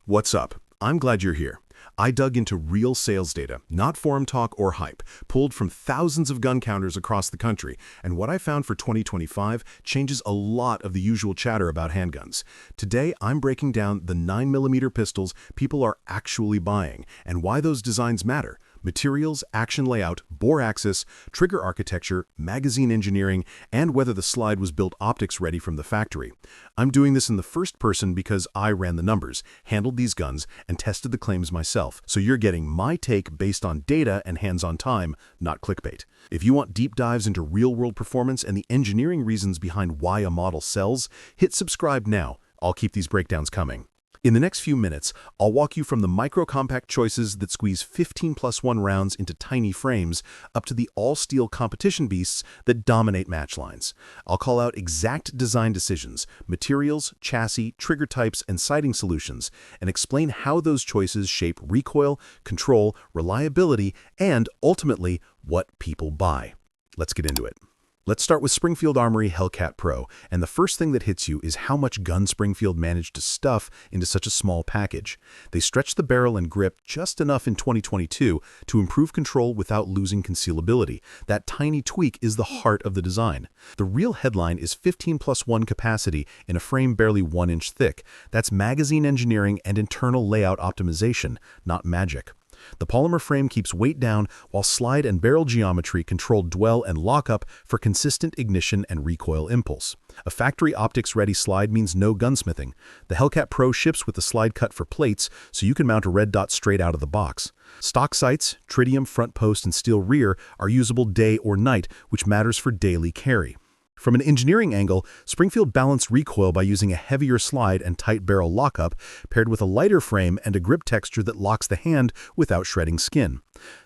What's up? I'm glad you're here. I dug into real sales data, not forum talk or hype, pulled from thousands of gun counters across the country, and what I found for 2025 changes a lot of the usual chatter about handguns. Today, I'm breaking down the 9mm pistols people are actually buying, and why those designs matter. Materials, action layout, bore axis, trigger architecture, magazine engineering, and whether the slide was built optics ready from the factory. I'm doing this in the first person because I ran the numbers, handled these guns, and tested the claims myself, so you're getting my take based on data and hands-on time, not clickbait. If you want deep dives into real-world performance and the engineering reasons behind why a model sells, hit subscribe now. I'll keep these breakdowns coming. In the next few minutes, I'll walk you from the micro-compact choices that squeeze 15+1 rounds into tiny frames up to the all-steel competition beasts that dominate match lines. I'll call out exact design decisions, materials, chassis, trigger types, and sighting solutions, and explain how those choices shape recoil, control, reliability, and, ultimately, what people buy. Let's get into it. Let's start with Springfield Armory Hellcat Pro, and the first thing that hits you is how much gun Springfield managed to stuff into such a small package. They stretched the barrel and grip just enough in 2022 to improve control without losing concealability. That tiny tweak is the heart of the design. The real headline is 15+1 capacity in a frame barely 1 inch thick. That's magazine engineering and internal layout optimization, not magic. The polymer frame keeps weight down while slide and barrel geometry control dwell and lockup for consistent ignition and recoil impulse. A factory optics-ready slide means no gunsmithing. The Hellcat Pro ships with the slide cut for plates, so you can mount a red dot straight out of the box. Stock sights, tritium front post, and steel rear are usable day or night, which matters for daily carry. From an engineering angle, Springfield balanced recoil by using a heavier slide and tight barrel lockup, paired with a lighter frame and a grip texture that locks the hand without shredding skin.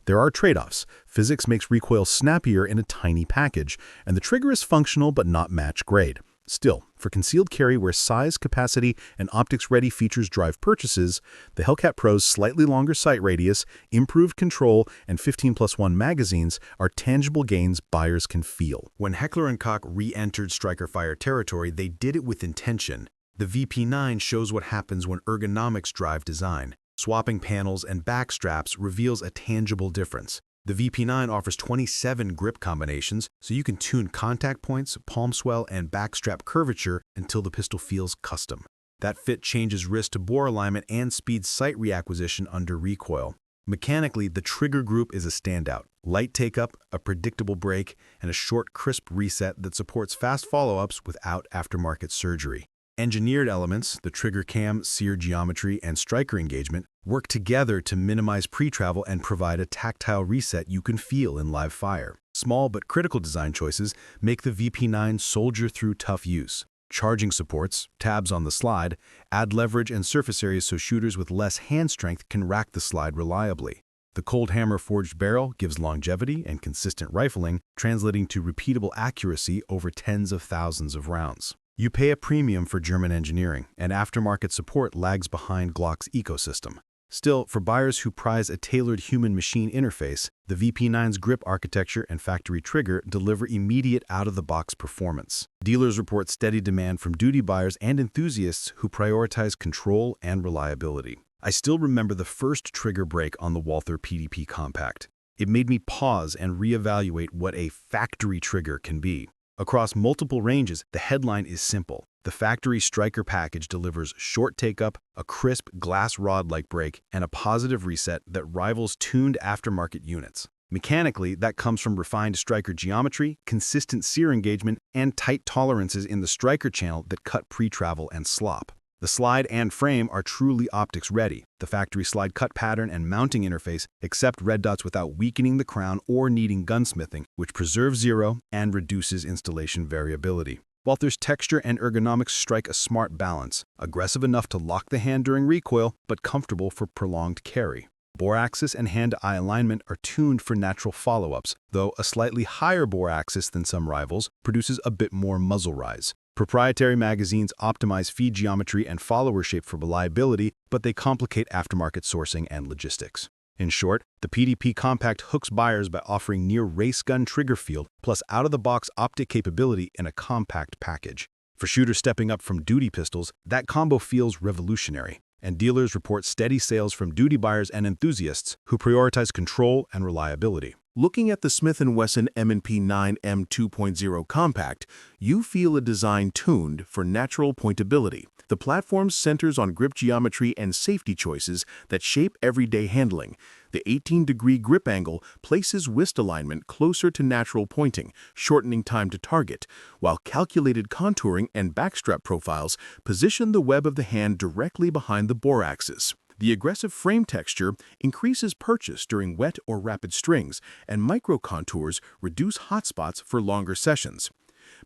There are trade-offs. Physics makes recoil snappier in a tiny package, and the trigger is functional but not match grade. Still, for concealed carry where size, capacity, and optics-ready features drive purchases, the Hellcat Pro's slightly longer sight radius, improved control, and 15+1 magazines are tangible gains buyers can feel. When Heckler and Koch re-entered striker fire territory, they did it with intention. The VP9 shows what happens when ergonomics drive design. Swapping panels and back straps reveals a tangible difference. The VP9 offers 27 grip combinations, so you can tune contact points, palm swell, and backstrap curvature until the pistol feels custom. That fit changes wrist to bore alignment and speeds sight reacquisition under recoil. Mechanically, the trigger group is a standout. Light take-up, a predictable break, and a short, crisp reset that supports fast follow-ups without aftermarket surgery. Engineered elements, the trigger cam, sear geometry, and striker engagement, work together to minimize pre-travel and provide a tactile reset you can feel in live fire. Small but critical design choices make the VP9 soldier through tough use. Charging supports, tabs on the slide, add leverage and surface area so shooters with less hand strength can rack the slide reliably. The cold hammer forged barrel gives longevity and consistent rifling, translating to repeatable accuracy over tens of thousands of rounds. You pay a premium for German engineering, and aftermarket support lags behind Glock's ecosystem. Still, for buyers who prize a tailored human-machine interface, the VP9's grip architecture and factory trigger deliver immediate out-of-the-box performance. Dealers report steady demand from duty buyers and enthusiasts who prioritize control and reliability. I still remember the first trigger break on the Walther PDP Compact. It made me pause and reevaluate what a factory trigger can be. Across multiple ranges, the headline is simple. The factory striker package delivers short take-up, a crisp glass rod-like break, and a positive reset that rivals tuned aftermarket units. Mechanically, that comes from refined striker geometry, consistent sear engagement, and tight tolerances in the striker channel that cut pre-travel and slop. The slide and frame are truly optics-ready. The factory slide cut pattern and mounting interface accept red dots without weakening the crown or needing gunsmithing, which preserves zero and reduces installation variability. Walther's texture and ergonomics strike a smart balance, aggressive enough to lock the hand during recoil, but comfortable for prolonged carry. Bore axis and hand-to-eye alignment are tuned for natural follow-ups, though a slightly higher bore axis than some rivals produces a bit more muzzle rise. Proprietary magazines optimize feed geometry and follower shape for reliability, but they complicate aftermarket sourcing and logistics. In short, the PDP Compact hooks buyers by offering near race gun trigger field plus out-of-the-box optic capability in a compact package. For shooters stepping up from duty pistols, that combo feels revolutionary. and dealers report steady sales from duty buyers and enthusiasts who prioritize control and reliability. Looking at the Smith & Wesson M&P9 M2.0 Compact, you feel a design tuned for natural pointability. The platform centers on grip geometry and safety choices that shape everyday handling. The 18-degree grip angle places wrist alignment closer to natural pointing, shortening time to target, while calculated contouring and backstrap profiles position the web of the hand directly behind the bore axis. The aggressive frame texture increases purchase during wet or rapid strings, and micro-contours reduce hotspots for longer sessions.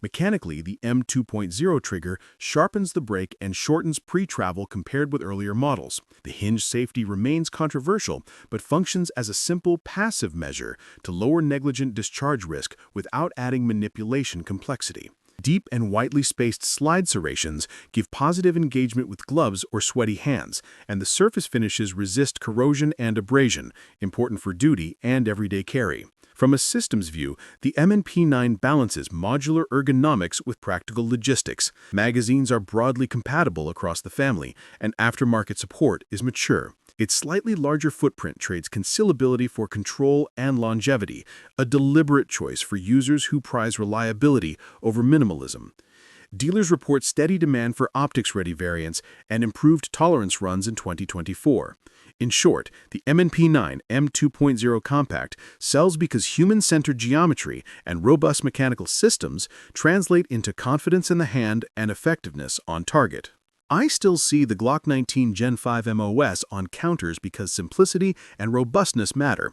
Mechanically, the M2.0 trigger sharpens the brake and shortens pre-travel compared with earlier models. The hinge safety remains controversial, but functions as a simple passive measure to lower negligent discharge risk without adding manipulation complexity. Deep and widely spaced slide serrations give positive engagement with gloves or sweaty hands, and the surface finishes resist corrosion and abrasion, important for duty and everyday carry. From a systems view, the M&P9 balances modular ergonomics with practical logistics. Magazines are broadly compatible across the family, and aftermarket support is mature. Its slightly larger footprint trades concealability for control and longevity, a deliberate choice for users who prize reliability over minimalism. Dealers report steady demand for optics-ready variants and improved tolerance runs in 2024. In short, the M&P9 M2.0 Compact sells because human-centered geometry and robust mechanical systems translate into confidence in the hand and effectiveness on target. I still see the Glock 19 Gen 5 MOS on counters because simplicity and robustness matter.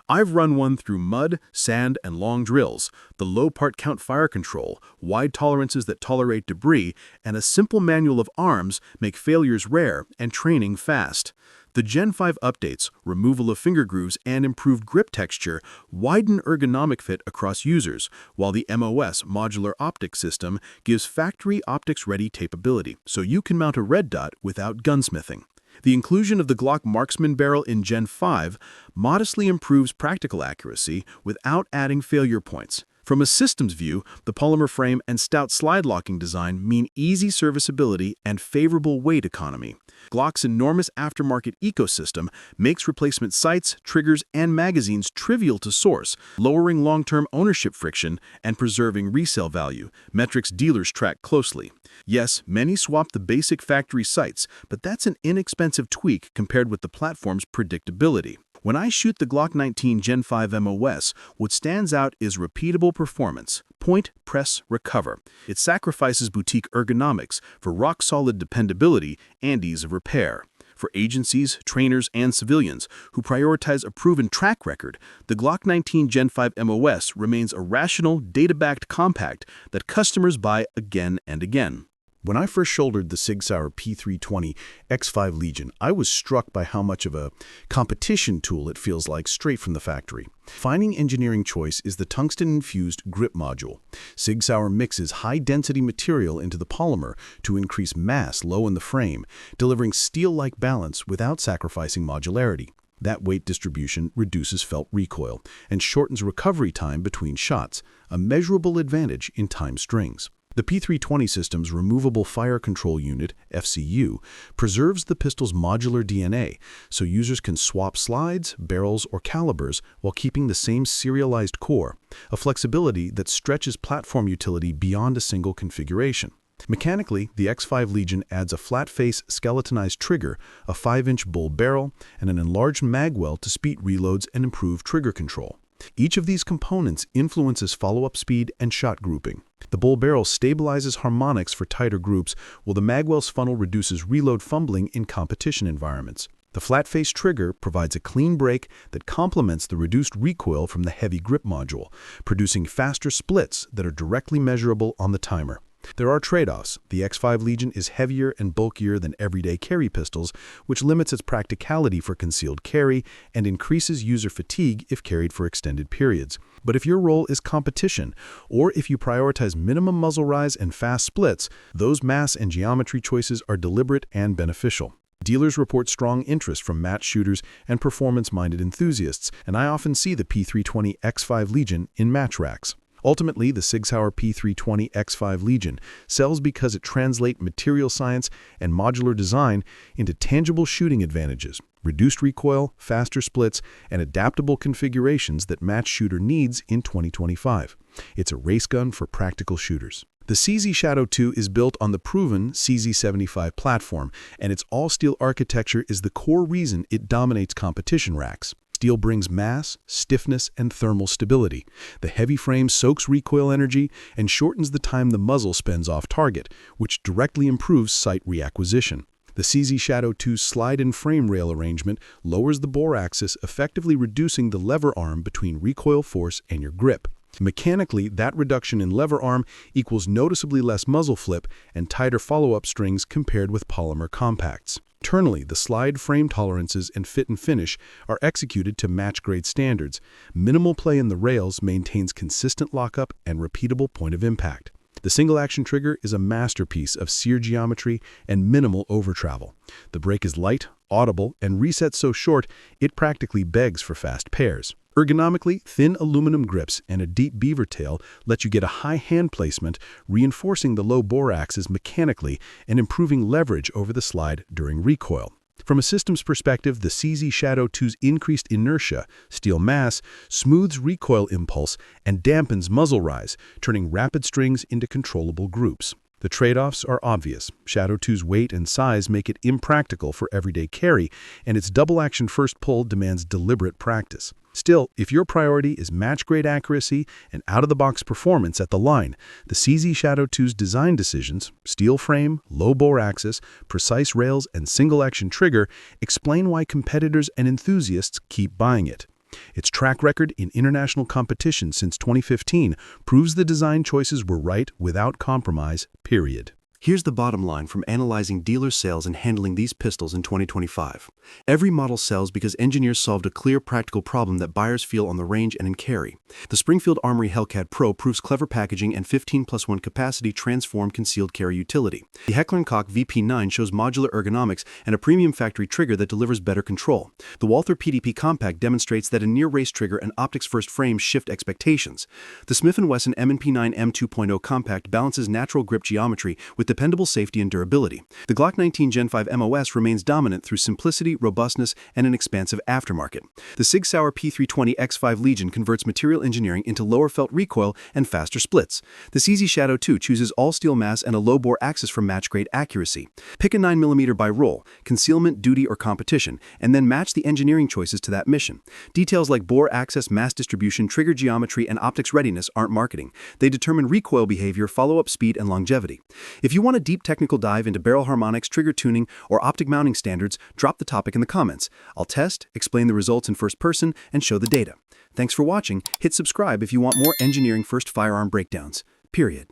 I've run one through mud, sand, and long drills, the low part count fire control, wide tolerances that tolerate debris, and a simple manual of arms make failures rare and training fast. The Gen 5 updates, removal of finger grooves, and improved grip texture widen ergonomic fit across users, while the MOS modular optics system gives factory optics-ready tapeability, so you can mount a red dot without gunsmithing. The inclusion of the Glock Marksman barrel in Gen 5 modestly improves practical accuracy without adding failure points. From a systems view, the polymer frame and stout slide locking design mean easy serviceability and favorable weight economy. Glock's enormous aftermarket ecosystem makes replacement sights, triggers, and magazines trivial to source, lowering long-term ownership friction and preserving resale value, metrics dealers track closely. Yes, many swap the basic factory sights, but that's an inexpensive tweak compared with the platform's predictability. When I shoot the Glock 19 Gen 5 MOS, what stands out is repeatable performance. Point, press, recover. It sacrifices boutique ergonomics for rock-solid dependability and ease of repair. For agencies, trainers, and civilians who prioritize a proven track record, the Glock 19 Gen 5 MOS remains a rational, data-backed compact that customers buy again and again. When I first shouldered the Sig Sauer P320 X5 Legion, I was struck by how much of a competition tool it feels like straight from the factory. Finding engineering choice is the tungsten-infused grip module. Sig Sauer mixes high-density material into the polymer to increase mass low in the frame, delivering steel-like balance without sacrificing modularity. That weight distribution reduces felt recoil and shortens recovery time between shots, a measurable advantage in timed strings. The P320 system's removable fire control unit, FCU, preserves the pistol's modular DNA, so users can swap slides, barrels, or calibers while keeping the same serialized core, a flexibility that stretches platform utility beyond a single configuration. Mechanically, the X5 Legion adds a flat-face skeletonized trigger, a 5-inch bull barrel, and an enlarged magwell to speed reloads and improve trigger control. Each of these components influences follow-up speed and shot grouping. The bull barrel stabilizes harmonics for tighter groups, while the magwell's funnel reduces reload fumbling in competition environments. The flat-face trigger provides a clean break that complements the reduced recoil from the heavy grip module, producing faster splits that are directly measurable on the timer. There are trade-offs. The X5 Legion is heavier and bulkier than everyday carry pistols, which limits its practicality for concealed carry and increases user fatigue if carried for extended periods. But if your role is competition, or if you prioritize minimum muzzle rise and fast splits, those mass and geometry choices are deliberate and beneficial. Dealers report strong interest from match shooters and performance-minded enthusiasts, and I often see the P320 X5 Legion in match racks. Ultimately, the Sig Sauer P320 X5 Legion sells because it translates material science and modular design into tangible shooting advantages, reduced recoil, faster splits, and adaptable configurations that match shooter needs in 2025. It's a race gun for practical shooters. The CZ Shadow 2 is built on the proven CZ75 platform, and its all-steel architecture is the core reason it dominates competition racks. Steel brings mass, stiffness, and thermal stability. The heavy frame soaks recoil energy and shortens the time the muzzle spends off target, which directly improves sight reacquisition. The CZ Shadow 2's slide and frame rail arrangement lowers the bore axis, effectively reducing the lever arm between recoil force and your grip. Mechanically, that reduction in lever arm equals noticeably less muzzle flip and tighter follow-up strings compared with polymer compacts. Internally, the slide frame tolerances and fit and finish are executed to match grade standards. Minimal play in the rails maintains consistent lockup and repeatable point of impact. The single-action trigger is a masterpiece of sear geometry and minimal overtravel. The brake is light, audible, and resets so short it practically begs for fast pairs. Ergonomically, thin aluminum grips and a deep beaver tail let you get a high hand placement, reinforcing the low bore axis mechanically and improving leverage over the slide during recoil. From a systems perspective, the CZ Shadow 2's increased inertia, steel mass, smooths recoil impulse, and dampens muzzle rise, turning rapid strings into controllable groups. The trade-offs are obvious. Shadow 2's weight and size make it impractical for everyday carry, and its double-action first pull demands deliberate practice. Still, if your priority is match-grade accuracy and out-of-the-box performance at the line, the CZ Shadow 2's design decisions, steel frame, low bore axis, precise rails, and single-action trigger explain why competitors and enthusiasts keep buying it. Its track record in international competition since 2015 proves the design choices were right without compromise, period. Here's the bottom line from analyzing dealer sales and handling these pistols in 2025. Every model sells because engineers solved a clear practical problem that buyers feel on the range and in carry. The Springfield Hellcat Pro proves clever packaging and 15+1 capacity transform concealed carry utility. The Heckler and Koch VP9 shows modular ergonomics and a premium factory trigger that delivers better control. The Walther PDP Compact demonstrates that a near-race trigger and optics-first frame shift expectations. The Smith & Wesson M&P9 M2.0 Compact balances natural grip geometry with dependable safety and durability. The Glock 19 Gen 5 MOS remains dominant through simplicity, robustness, and an expansive aftermarket. The Sig Sauer P320 X5 Legion converts material engineering into lower felt recoil and faster splits. The CZ Shadow 2 chooses all-steel mass and a low-bore axis for match-grade accuracy. Pick a 9mm by roll, concealment, duty, or competition, and then match the engineering choices to that mission. Details like bore axis, mass distribution, trigger geometry, and optics readiness aren't marketing. They determine recoil behavior, follow-up speed, and longevity. If you want a deep technical dive into barrel harmonics, trigger tuning, or optic mounting standards, drop the topic in the comments. I'll test, explain the results in first person, and show the data. Thanks for watching. Hit subscribe if you want more engineering-first firearm breakdowns. Period.